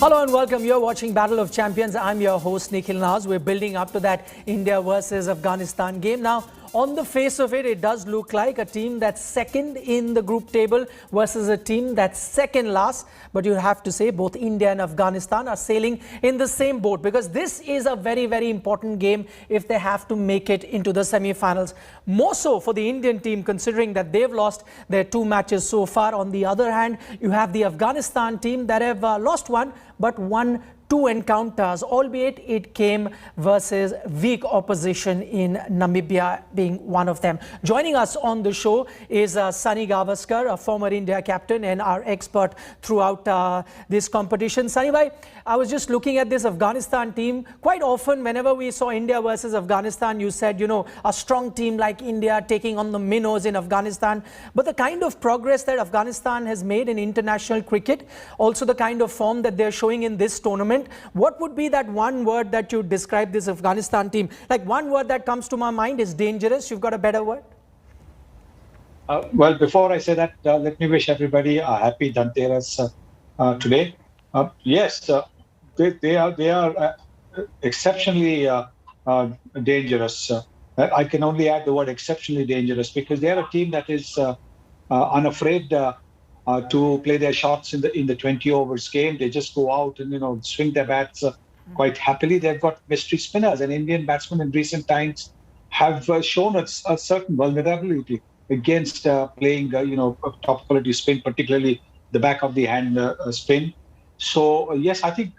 Hello and welcome. You're watching Battle of Champions. I'm your host Nikhil Naz. We're building up to that India versus Afghanistan game. Now, on the face of it, it does look like a team that's second in the group table versus a team that's second last. But you have to say both India and Afghanistan are sailing in the same boat, because this is a very, very important game if they have to make it into the semi-finals. More so for the Indian team, considering that they've lost their 2 matches so far. On the other hand, you have the Afghanistan team that have lost one but won 2 encounters, albeit it came versus weak opposition in Namibia being one of them. Joining us on the show is Sunil Gavaskar, a former India captain and our expert throughout this competition. Sunny bhai, I was just looking at this Afghanistan team. Quite often, whenever we saw India versus Afghanistan, you said, you know, a strong team like India taking on the minnows in Afghanistan. But the kind of progress that Afghanistan has made in international cricket, also the kind of form that they're showing in this tournament, what would be that one word that you describe this Afghanistan team? Like, one word that comes to my mind is dangerous. You've got a better word? Well, before I say that, let me wish everybody a happy Dhanteras today. Yes, they are exceptionally dangerous. I can only add the word exceptionally dangerous, because they are a team that is unafraid to play their shots in the 20 overs game. They just go out and, you know, swing their bats quite happily. They've got mystery spinners, and Indian batsmen in recent times have shown a certain vulnerability against playing, top quality spin, particularly the back of the hand spin. So yes, I think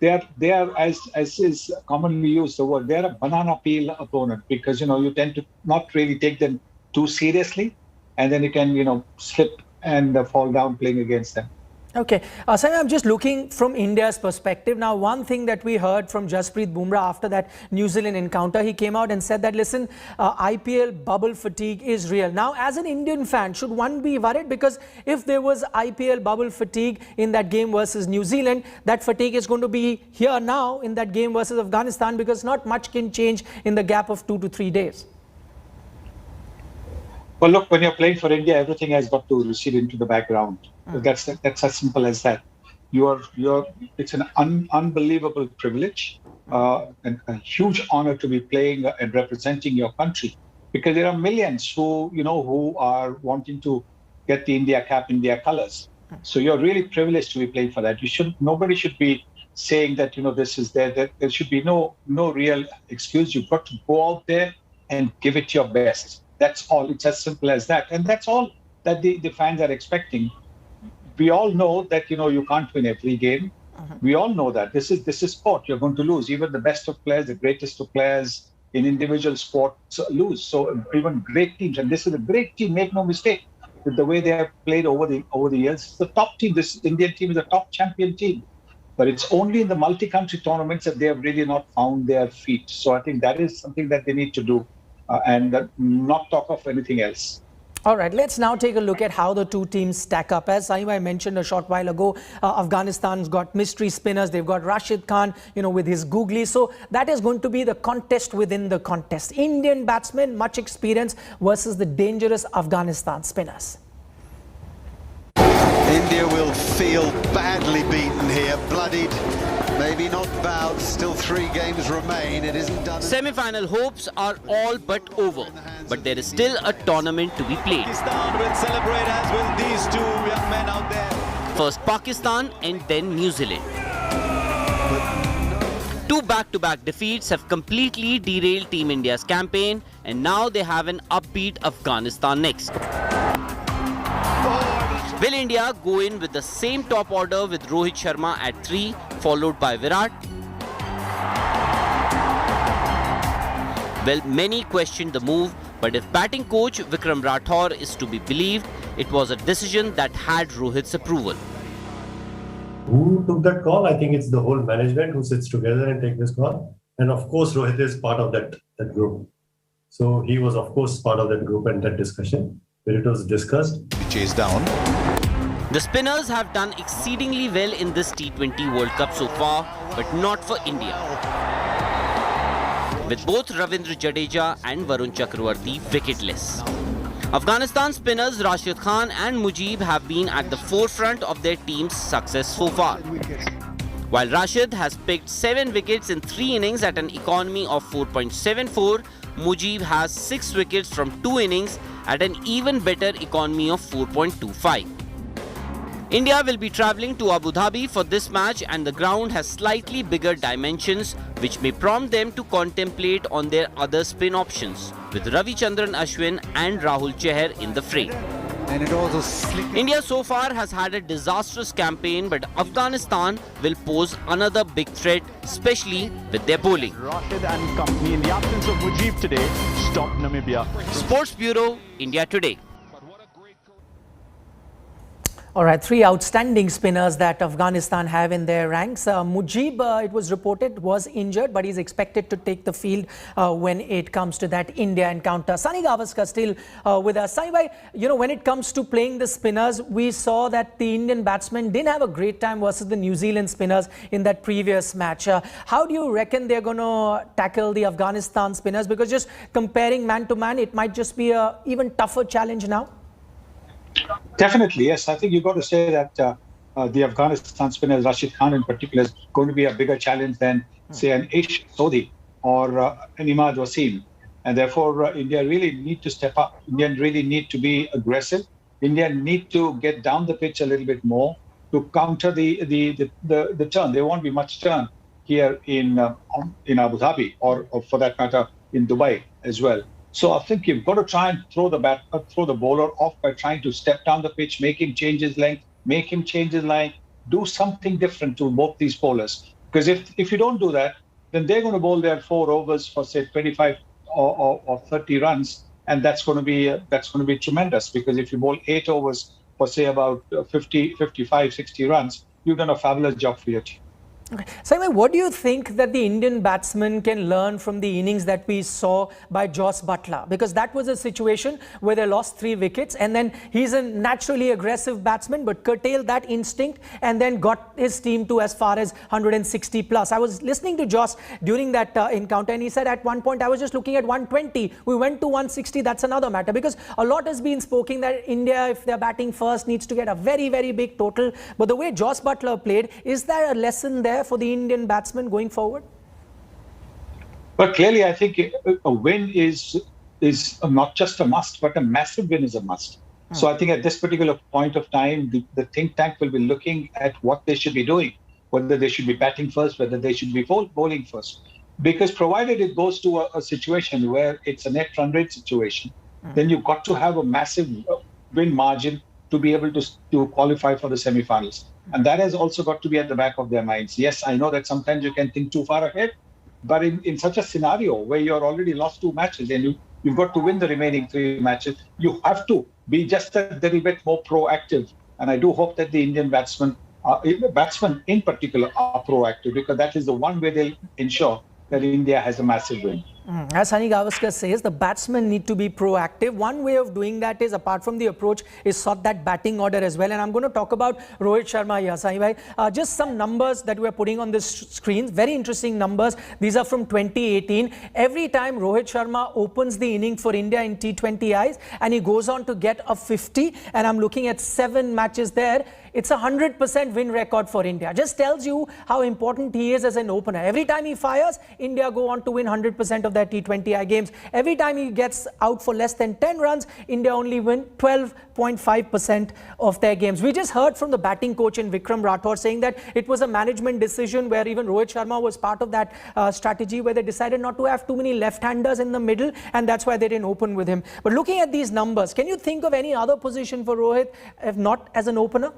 they are as is commonly used the word, they're a banana peel opponent, because, you know, you tend to not really take them too seriously, and then you can, you know, slip and fall down playing against them. Okay, Sunny, I'm just looking from India's perspective. Now, one thing that we heard from Jasprit Bumrah after that New Zealand encounter, he came out and said that, listen, IPL bubble fatigue is real. Now, as an Indian fan, should one be worried? Because if there was IPL bubble fatigue in that game versus New Zealand, that fatigue is going to be here now in that game versus Afghanistan, because not much can change in the gap of 2 to 3 days. Well, look, when you're playing for India, everything has got to recede into the background. That's as simple as that. It's an unbelievable privilege and a huge honor to be playing and representing your country, because there are millions who are wanting to get the India cap in their colors. So you're really privileged to be playing for that. Nobody should be saying that, you know, this is there should be no real excuse. You've got to go out there and give it your best. That's all. It's as simple as that. And that's all that the fans are expecting. We all know that, you know, you can't win every game. We all know that. This is sport. You're going to lose. Even the best of players, the greatest of players in individual sports lose. So even great teams, and this is a great team, make no mistake, with the way they have played over the years. It's the top team. This Indian team is a top champion team. But it's only in the multi-country tournaments that they have really not found their feet. So I think that is something that they need to do. And not talk of anything else. All right, let's now take a look at how the two teams stack up. As Sunny mentioned a short while ago, Afghanistan's got mystery spinners. They've got Rashid Khan, you know, with his googly. So that is going to be the contest within the contest. Indian batsmen, much experience versus the dangerous Afghanistan spinners. India will feel badly beaten here, bloodied, maybe not bowed, still 3 games remain, it isn't done. Semi-final hopes are all but over, but there is still a tournament to be played. Pakistan will celebrate, as will these 2 young men out there. First Pakistan and then New Zealand. 2 back-to-back defeats have completely derailed Team India's campaign, and now they have an upbeat Afghanistan next. Will India go in with the same top order with Rohit Sharma at 3, followed by Virat? Well, many questioned the move, but if batting coach Vikram Rathore is to be believed, it was a decision that had Rohit's approval. Who took that call? I think it's the whole management who sits together and take this call. And of course, Rohit is part of that group. So he was, of course, part of that group and that discussion where it was discussed. Chase down. The spinners have done exceedingly well in this T20 World Cup so far, but not for India, with both Ravindra Jadeja and Varun Chakravarti wicketless. Afghanistan spinners Rashid Khan and Mujib have been at the forefront of their team's success so far. While Rashid has picked 7 wickets in 3 innings at an economy of 4.74, Mujib has 6 wickets from 2 innings at an even better economy of 4.25. India will be travelling to Abu Dhabi for this match, and the ground has slightly bigger dimensions which may prompt them to contemplate on their other spin options, with Ravichandran Ashwin and Rahul Chahar in the fray. And it also India so far has had a disastrous campaign, but Afghanistan will pose another big threat, especially with their bowling. Rashid and company, in the absence of Mujib today, stopped Namibia. Sports Bureau, India Today. All right, 3 outstanding spinners that Afghanistan have in their ranks. Mujib, it was reported, was injured, but he's expected to take the field when it comes to that India encounter. Sunil Gavaskar still with us. Sunil, when it comes to playing the spinners, we saw that the Indian batsmen didn't have a great time versus the New Zealand spinners in that previous match. How do you reckon they're going to tackle the Afghanistan spinners? Because just comparing man to man, it might just be an even tougher challenge now. Definitely, yes. I think you've got to say that the Afghanistan spinner, Rashid Khan in particular, is going to be a bigger challenge than, say, an Ish Sodhi or an Imad Wasim. And therefore, India really need to step up. India really need to be aggressive. India need to get down the pitch a little bit more to counter the turn. There won't be much turn here in Abu Dhabi or for that matter in Dubai as well. So I think you've got to try and throw the bowler off by trying to step down the pitch, make him change his length, make him change his line, do something different to both these bowlers. Because if you don't do that, then they're going to bowl their 4 overs for say 25 or 30 runs, and that's going to be tremendous. Because if you bowl 8 overs for say about 50, 55, 60 runs, you've done a fabulous job for your team. Okay. Simon, what do you think that the Indian batsmen can learn from the innings that we saw by Jos Buttler? Because that was a situation where they lost 3 wickets, and then he's a naturally aggressive batsman but curtailed that instinct and then got his team to as far as 160 plus. I was listening to Jos during that encounter, and he said at one point, I was just looking at 120. We went to 160. That's another matter, because a lot has been spoken that India, if they're batting first, needs to get a very, very big total. But the way Jos Buttler played, is there a lesson there for the Indian batsmen going forward? But clearly, I think a win is not just a must, but a massive win is a must. So I think at this particular point of time, the think tank will be looking at what they should be doing, whether they should be batting first, whether they should be bowling first. Because provided it goes to a situation where it's a net run rate situation, then you've got to have a massive win margin to be able to qualify for the semi-finals. And that has also got to be at the back of their minds. Yes, I know that sometimes you can think too far ahead, but in such a scenario where you're already lost 2 matches and you've got to win the remaining 3 matches, you have to be just a little bit more proactive. And I do hope that the Indian batsmen in particular are proactive, because that is the one way they'll ensure that India has a massive win. As Sunil Gavaskar says, the batsmen need to be proactive. One way of doing that is, apart from the approach, is sort that batting order as well. And I'm going to talk about Rohit Sharma here, Sunil bhai. Just some numbers that we're putting on this screen. Very interesting numbers. These are from 2018. Every time Rohit Sharma opens the inning for India in T20Is and he goes on to get a 50, and I'm looking at 7 matches there, it's a 100% win record for India. Just tells you how important he is as an opener. Every time he fires, India go on to win 100% of their T20I games. Every time he gets out for less than 10 runs, India only win 12.5% of their games. We just heard from the batting coach in Vikram Rathore saying that it was a management decision where even Rohit Sharma was part of that strategy, where they decided not to have too many left-handers in the middle, and that's why they didn't open with him. But looking at these numbers, can you think of any other position for Rohit, if not as an opener?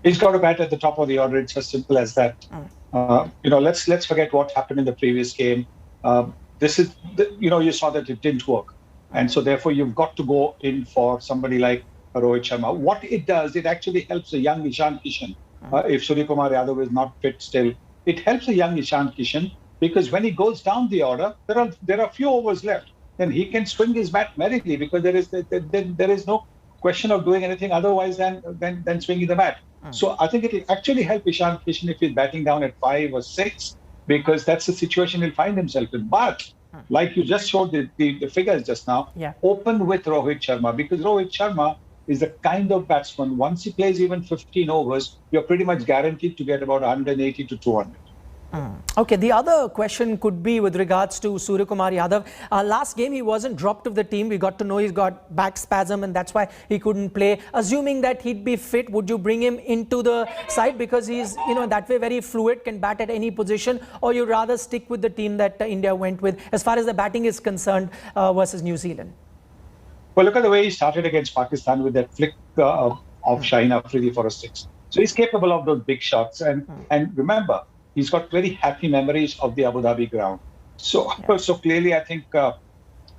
He's got to bat at the top of the order. It's as simple as that. Let's forget what happened in the previous game. You saw that it didn't work, and so therefore you've got to go in for somebody like Rohit Sharma. What it does, it actually helps a young Ishan Kishan. If Surya Kumar Yadav is not fit still, it helps a young Ishan Kishan, because when he goes down the order, there are few overs left, then he can swing his bat merrily, because there is no question of doing anything otherwise than swinging the bat. So I think it will actually help Ishan Kishan if he's batting down at 5 or 6, because that's the situation he'll find himself in. But like you just showed the figures just now, open with Rohit Sharma, because Rohit Sharma is the kind of batsman, once he plays even 15 overs, you're pretty much guaranteed to get about 180 to 200. Okay, the other question could be with regards to Suryakumar Yadav. Last game, he wasn't dropped of the team. We got to know he's got back spasm and that's why he couldn't play. Assuming that he'd be fit, would you bring him into the side because he's, that way very fluid, can bat at any position, or you'd rather stick with the team that India went with as far as the batting is concerned versus New Zealand? Well, look at the way he started against Pakistan with that flick of Shaheen Afridi for a six. So he's capable of those big shots. And remember, he's got very happy memories of the Abu Dhabi ground. So clearly, I think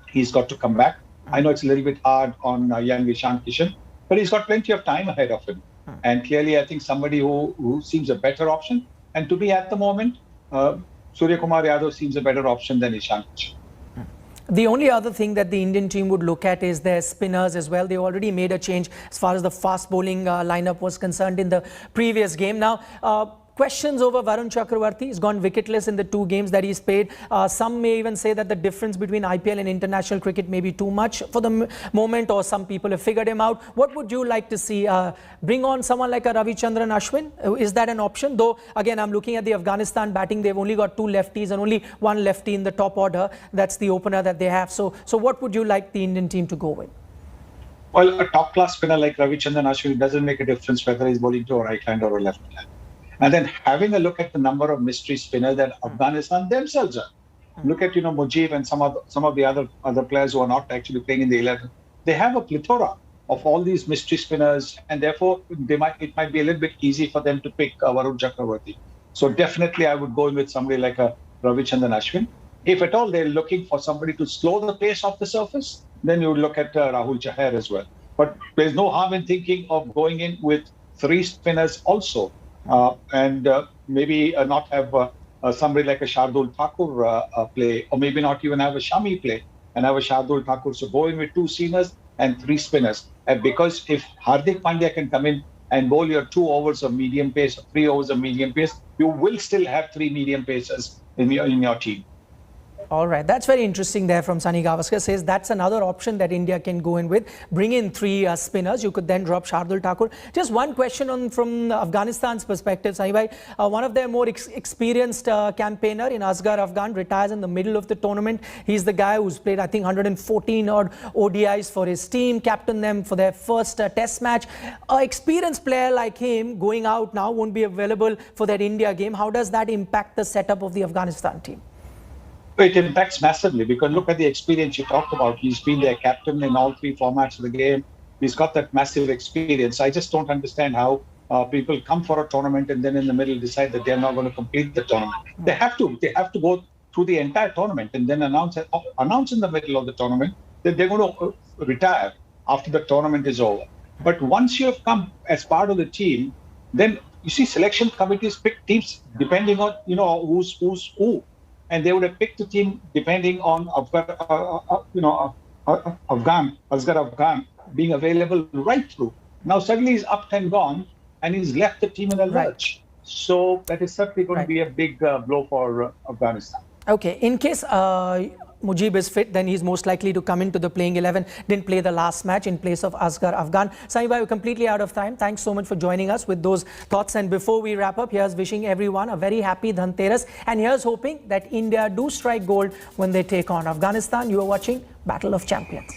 he's got to come back. I know it's a little bit hard on young Ishan Kishan, but he's got plenty of time ahead of him. And clearly, I think somebody who seems a better option. And to be at the moment, Suryakumar Yadav seems a better option than Ishan Kishan. The only other thing that the Indian team would look at is their spinners as well. They already made a change as far as the fast bowling lineup was concerned in the previous game. Now, questions over Varun Chakravarti. He's gone wicketless in the 2 games that he's played. Some may even say that the difference between IPL and international cricket may be too much for the moment, or some people have figured him out. What would you like to see? Bring on someone like a Ravichandran Ashwin? Is that an option? Though, again, I'm looking at the Afghanistan batting. They've only got 2 lefties and only 1 lefty in the top order. That's the opener that they have. So what would you like the Indian team to go with? Well, a top-class spinner like Ravichandran Ashwin doesn't make a difference whether he's bowling to a right hand or a left hand. And then having a look at the number of mystery spinners that Afghanistan themselves are. Look at Mujib and some of the other players who are not actually playing in the 11. They have a plethora of all these mystery spinners, and therefore it might be a little bit easy for them to pick Varun Chakravarti. So definitely I would go in with somebody like a Ravichandran Ashwin. If at all they're looking for somebody to slow the pace off the surface, then you would look at Rahul Chahar as well. But there's no harm in thinking of going in with 3 spinners also. And maybe not have somebody like a Shardul Thakur play, or maybe not even have a Shami play and have a Shardul Thakur. So go in with 2 seamers and 3 spinners. And because if Hardik Pandya can come in and bowl your 2 overs of medium pace, 3 overs of medium pace, you will still have 3 medium pacers in your team. All right, that's very interesting there from Sunil Gavaskar. Says that's another option that India can go in with. Bring in 3 spinners. You could then drop Shardul Thakur. Just one question from Afghanistan's perspective, Sunil. One of their more experienced campaigner in Asghar Afghan retires in the middle of the tournament. He's the guy who's played, I think, 114 odd ODIs for his team, captained them for their first test match. An experienced player like him going out now won't be available for that India game. How does that impact the setup of the Afghanistan team? It impacts massively because look at the experience you talked about. He's been their captain in all 3 formats of the game. He's got that massive experience. I just don't understand how people come for a tournament and then in the middle decide that they're not going to complete the tournament. They have to go through the entire tournament and then announce in the middle of the tournament that they're going to retire after the tournament is over. But once you have come as part of the team, then you see selection committees pick teams depending on who's who. And they would have picked the team depending on Asghar Afghan being available right through. Now suddenly he's up and gone, and he's left the team in a lurch. So that is certainly going to be a big blow for Afghanistan. Okay, in case Mujib is fit, then he's most likely to come into the playing 11. Didn't play the last match in place of Asghar Afghan. Sunil, we're completely out of time. Thanks so much for joining us with those thoughts. And before we wrap up, here's wishing everyone a very happy Dhanteras. And here's hoping that India do strike gold when they take on Afghanistan. You are watching Battle of Champions.